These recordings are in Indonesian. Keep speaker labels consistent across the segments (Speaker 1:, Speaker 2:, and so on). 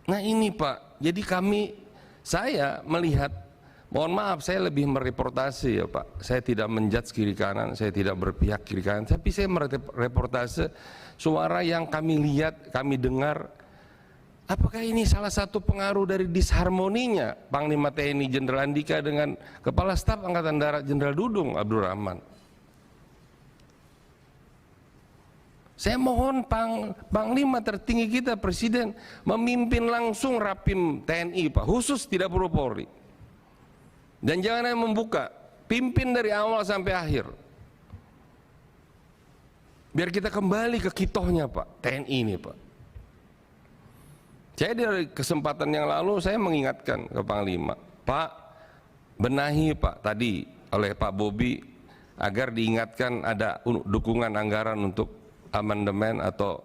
Speaker 1: Nah ini Pak, jadi saya melihat, mohon maaf saya lebih mereportase ya Pak, saya tidak menjudge kiri kanan, saya tidak berpihak kiri kanan, tapi saya mereportase suara yang kami lihat, kami dengar. Apakah ini salah satu pengaruh dari disharmoninya Panglima TNI Jenderal Andika dengan Kepala Staf Angkatan Darat Jenderal Dudung Abdurrahman? Saya mohon Panglima tertinggi kita, Presiden, memimpin langsung Rapim TNI Pak, khusus tidak perlu Polri. Dan jangan hanya membuka, pimpin dari awal sampai akhir. Biar kita kembali ke kitohnya Pak, TNI ini Pak. Saya dari kesempatan yang lalu saya mengingatkan ke Panglima, Pak, benahi Pak tadi oleh Pak Bobi agar diingatkan ada dukungan anggaran untuk amandemen atau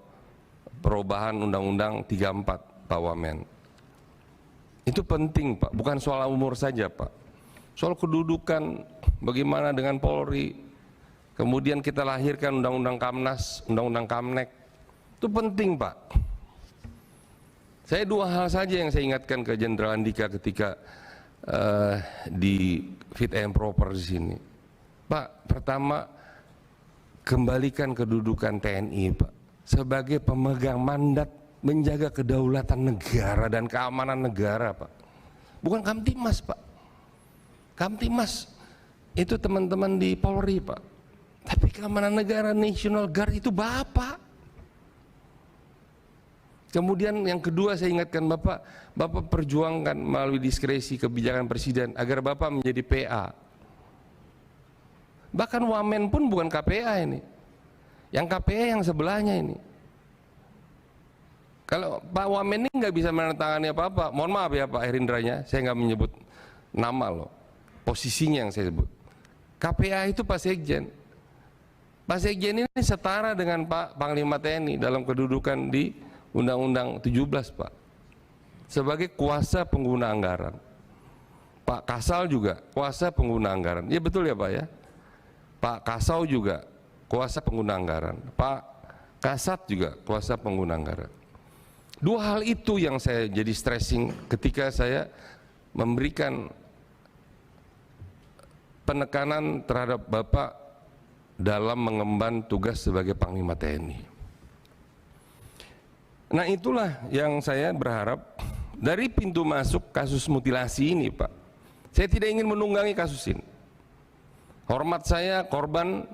Speaker 1: perubahan Undang-Undang 34 Pak Wamen. Itu penting Pak, bukan soal umur saja Pak, soal kedudukan bagaimana dengan Polri, kemudian kita lahirkan Undang-Undang Kamnas, Undang-Undang Kamnek, itu penting Pak. Saya dua hal saja yang saya ingatkan ke Jenderal Andika ketika di fit and proper di sini. Pak, pertama kembalikan kedudukan TNI Pak sebagai pemegang mandat menjaga kedaulatan negara dan keamanan negara Pak. Bukan Kamtimas Pak. Kamtimas itu teman-teman di Polri Pak. Tapi keamanan negara, National Guard itu Bapak. Kemudian yang kedua saya ingatkan Bapak perjuangkan melalui diskresi kebijakan Presiden agar Bapak menjadi PA. Bahkan Wamen pun bukan KPA ini, yang KPA yang sebelahnya ini. Kalau Pak Wamen ini nggak bisa menandatangani apa-apa, mohon maaf ya Pak Herindranya, saya nggak menyebut nama loh, posisinya yang saya sebut. KPA itu Pak Sekjen. Pak Sekjen ini setara dengan Pak Panglima TNI dalam kedudukan di Undang-Undang 17 Pak, sebagai kuasa pengguna anggaran. Pak Kasal juga kuasa pengguna anggaran, ya betul ya Pak ya. Pak Kasau juga kuasa pengguna anggaran, Pak Kasat juga kuasa pengguna anggaran. Dua hal itu yang saya jadi stressing ketika saya memberikan penekanan terhadap Bapak dalam mengemban tugas sebagai Panglima TNI. Nah itulah yang saya berharap dari pintu masuk kasus mutilasi ini Pak. Saya tidak ingin menunggangi kasus ini. Hormat saya, korban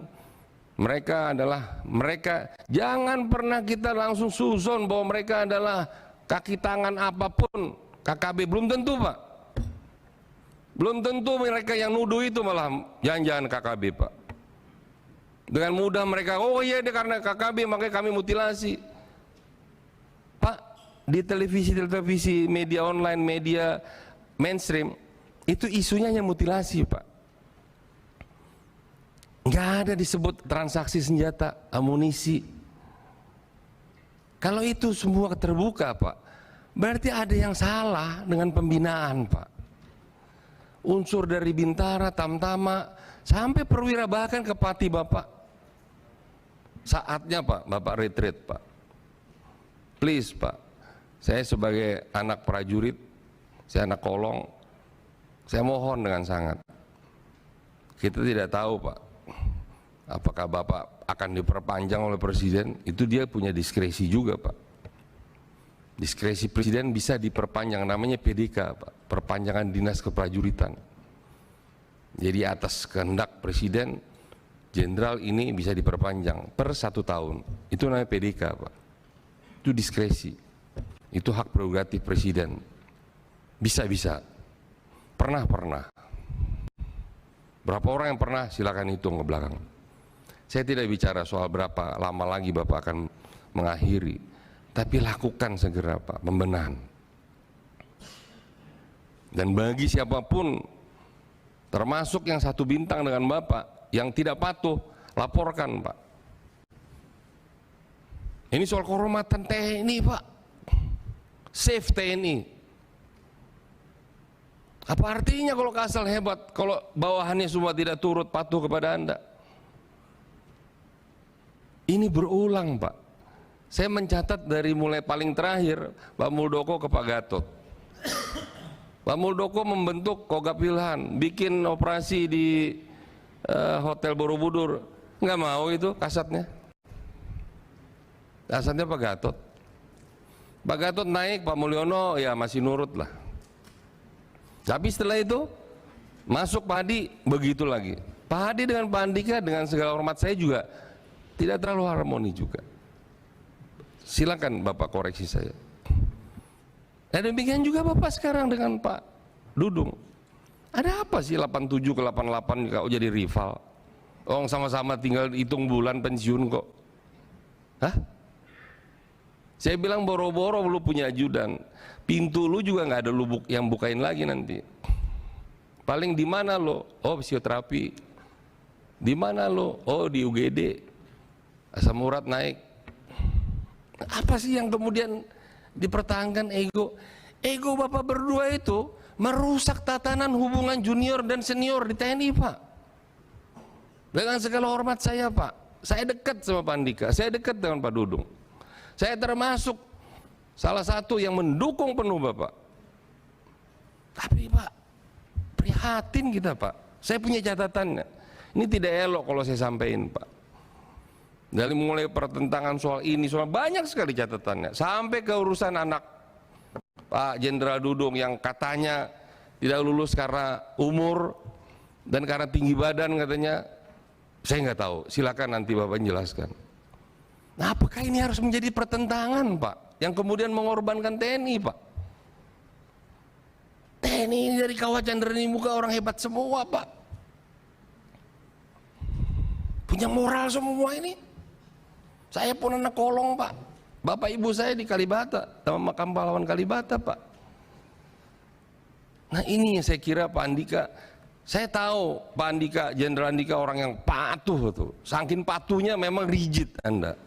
Speaker 1: mereka adalah mereka. Jangan pernah kita langsung suzon bahwa mereka adalah kaki tangan apapun KKB, belum tentu Pak. Belum tentu mereka yang nuduh itu malah jangan-jangan KKB Pak. Dengan mudah mereka, oh iya dia karena KKB makanya kami mutilasi. Pak, di televisi, media online, media mainstream, itu isunya hanya mutilasi Pak. Nggak ada disebut transaksi senjata, amunisi. Kalau itu semua terbuka Pak, berarti ada yang salah dengan pembinaan Pak. Unsur dari Bintara, Tamtama, sampai perwira bahkan ke Pati Bapak. Saatnya Pak, Bapak retreat Pak. Please Pak, saya sebagai anak prajurit, saya anak kolong, saya mohon dengan sangat. Kita tidak tahu Pak, apakah Bapak akan diperpanjang oleh Presiden, itu dia punya diskresi juga Pak. Diskresi Presiden bisa diperpanjang, namanya PDK Pak, perpanjangan dinas keprajuritan. Jadi atas kehendak Presiden, Jenderal ini bisa diperpanjang per 1 tahun, itu namanya PDK Pak. Itu diskresi, itu hak prerogatif Presiden. Bisa-bisa, pernah. Berapa orang yang pernah, silakan hitung ke belakang. Saya tidak bicara soal berapa lama lagi Bapak akan mengakhiri, tapi lakukan segera Pak, pembenahan. Dan bagi siapapun, termasuk yang 1 bintang dengan Bapak, yang tidak patuh, laporkan Pak. Ini soal kehormatan TNI Pak, save TNI. Apa artinya kalau Kasal hebat, kalau bawahannya semua tidak turut patuh kepada Anda? Ini berulang Pak. Saya mencatat dari mulai paling terakhir Pak Muldoko ke Pak Gatot. Pak Muldoko membentuk Kogab Wilhan, bikin operasi di Hotel Borobudur, nggak mau itu kasatnya. Kasatnya Pak Gatot. Pak Gatot naik, Pak Mulyono ya masih nurut lah. Tapi setelah itu masuk Pak Hadi, begitu lagi. Pak Hadi dengan Pak Andika, dengan segala hormat saya juga tidak terlalu harmoni juga. Silakan Bapak koreksi saya. Dan demikian juga Bapak sekarang dengan Pak Dudung. Ada apa sih 87 ke 88 kau jadi rival? Orang sama-sama tinggal hitung bulan pensiun kok. Hah? Saya bilang boro-boro lu punya ajudan. Pintu lu juga nggak ada lu yang bukain lagi nanti. Paling di mana lo? Oh, fisioterapi. Di mana lo? Oh, di UGD. Asam urat naik. Apa sih yang kemudian dipertahankan ego? Ego Bapak berdua itu merusak tatanan hubungan junior dan senior di TNI, Pak. Dengan segala hormat saya, Pak, saya dekat sama Pak Andika, saya dekat dengan Pak Dudung. Saya termasuk salah satu yang mendukung penuh Bapak. Tapi Pak, prihatin kita, Pak. Saya punya catatannya. Ini tidak elok kalau saya sampaikan, Pak. Dari mulai pertentangan soal ini, soal banyak sekali catatannya, sampai ke urusan anak Pak Jenderal Dudung yang katanya tidak lulus karena umur dan karena tinggi badan katanya. Saya nggak tahu, silakan nanti Bapak jelaskan. Nah, apakah ini harus menjadi pertentangan, Pak, yang kemudian mengorbankan TNI, Pak? TNI dari Kawah Chandra ini muka orang hebat semua, Pak. Punya moral semua ini. Saya pun anak kolong, Pak. Bapak ibu saya di Kalibata, sama makam pahlawan Kalibata, Pak. Nah, ini yang saya kira Pak Andika, saya tahu Pak Andika, Jenderal Andika orang yang patuh tuh. Saking patuhnya memang rigid Anda.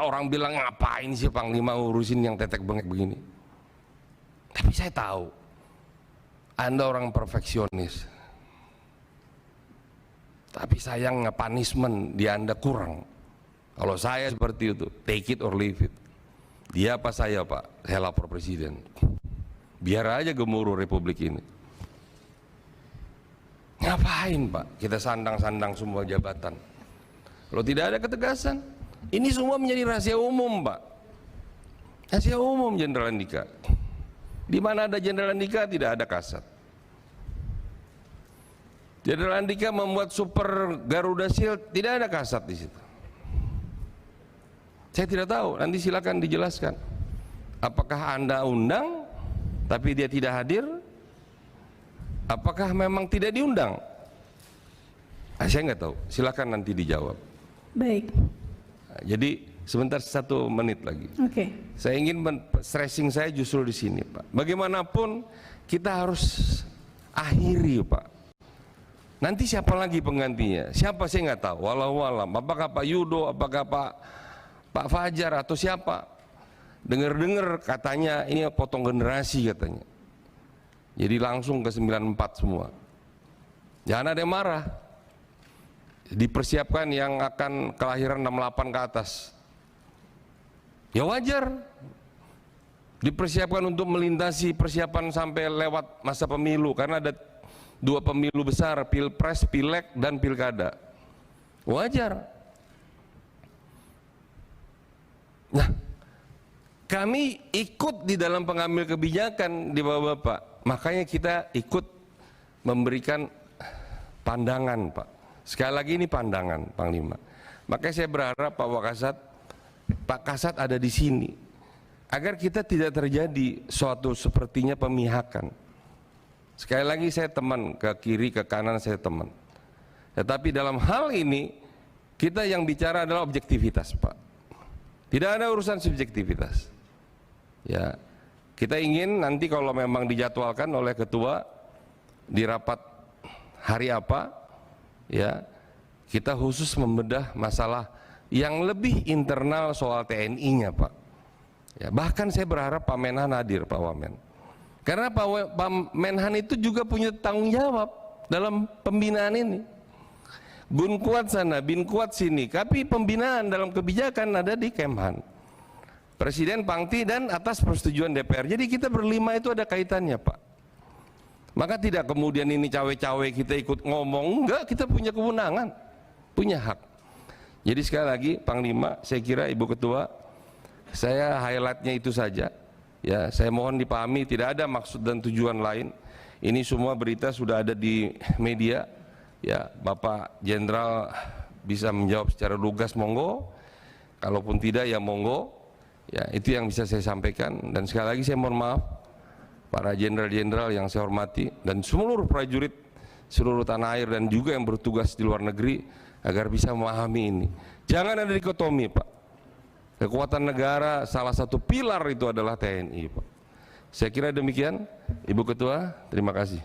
Speaker 1: Orang bilang ngapain sih Panglima urusin yang tetek bengek begini. Tapi saya tahu Anda orang perfeksionis. Tapi sayangnya punishment di Anda kurang. Kalau saya seperti itu, take it or leave it. Dia apa saya, Pak? Saya lapor presiden. Biar aja gemuruh republik ini. Ngapain, Pak? Kita sandang-sandang semua jabatan. Kalau tidak ada ketegasan, ini semua menjadi rahasia umum, Pak. Rahasia umum Jenderal Andika. Di mana ada Jenderal Andika tidak ada kasat. Jenderal Andika membuat Super Garuda Shield, tidak ada kasat di situ. Saya tidak tahu, nanti silakan dijelaskan. Apakah Anda undang tapi dia tidak hadir? Apakah memang tidak diundang? Saya nggak tahu, silakan nanti dijawab.
Speaker 2: Baik.
Speaker 1: Nah, jadi sebentar 1 menit lagi.
Speaker 2: Oke.
Speaker 1: Saya ingin stressing saya justru di sini, Pak. Bagaimanapun kita harus akhiri, Pak. Nanti siapa lagi penggantinya? Siapa saya nggak tahu. Walau alam. Apakah Pak Yudo? Apakah Pak Fajar atau siapa? Dengar-dengar katanya ini potong generasi katanya. Jadi langsung ke 94 semua. Jangan ada yang marah. Dipersiapkan yang akan kelahiran 68 ke atas. Ya wajar. Dipersiapkan untuk melintasi persiapan sampai lewat masa pemilu karena ada 2 pemilu besar, Pilpres, Pileg dan Pilkada. Wajar. Nah, kami ikut di dalam pengambil kebijakan di bawah Bapak, makanya kita ikut memberikan pandangan, Pak. Sekali lagi ini pandangan, Panglima. Makanya saya berharap Pak Kasat ada di sini, agar kita tidak terjadi suatu sepertinya pemihakan. Sekali lagi saya teman, ke kiri ke kanan saya teman. Tetapi dalam hal ini kita yang bicara adalah objektivitas, Pak. Tidak ada urusan subjektivitas. Ya, kita ingin nanti kalau memang dijadwalkan oleh ketua di rapat hari apa, ya, kita khusus membedah masalah yang lebih internal soal TNI-nya, Pak. Ya, bahkan saya berharap Pak Menhan hadir, Pak Wamen. Karena Pak Menhan itu juga punya tanggung jawab dalam pembinaan ini. Bun kuat sana, bin kuat sini, tapi pembinaan dalam kebijakan ada di Kemhan. Presiden, Pangti, dan atas persetujuan DPR. Jadi kita berlima itu ada kaitannya, Pak. Maka tidak kemudian ini cawe-cawe kita ikut ngomong, enggak, kita punya kewenangan, punya hak. Jadi sekali lagi Panglima, saya kira Ibu Ketua, saya highlightnya itu saja. Ya, saya mohon dipahami, tidak ada maksud dan tujuan lain. Ini semua berita sudah ada di media. Ya, Bapak Jenderal bisa menjawab secara lugas, monggo. Kalaupun tidak, ya monggo. Ya, itu yang bisa saya sampaikan. Dan sekali lagi saya mohon maaf para jenderal-jenderal yang saya hormati dan seluruh prajurit seluruh tanah air dan juga yang bertugas di luar negeri agar bisa memahami ini. Jangan ada dikotomi, Pak. Kekuatan negara salah satu pilar itu adalah TNI, Pak. Saya kira demikian, Ibu Ketua. Terima kasih.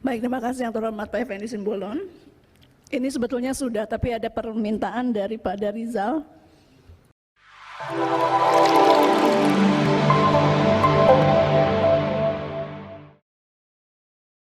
Speaker 2: Baik, terima kasih yang terhormat Pak Effendi Simbolon. Ini sebetulnya sudah, tapi ada permintaan dari Pak Darizal.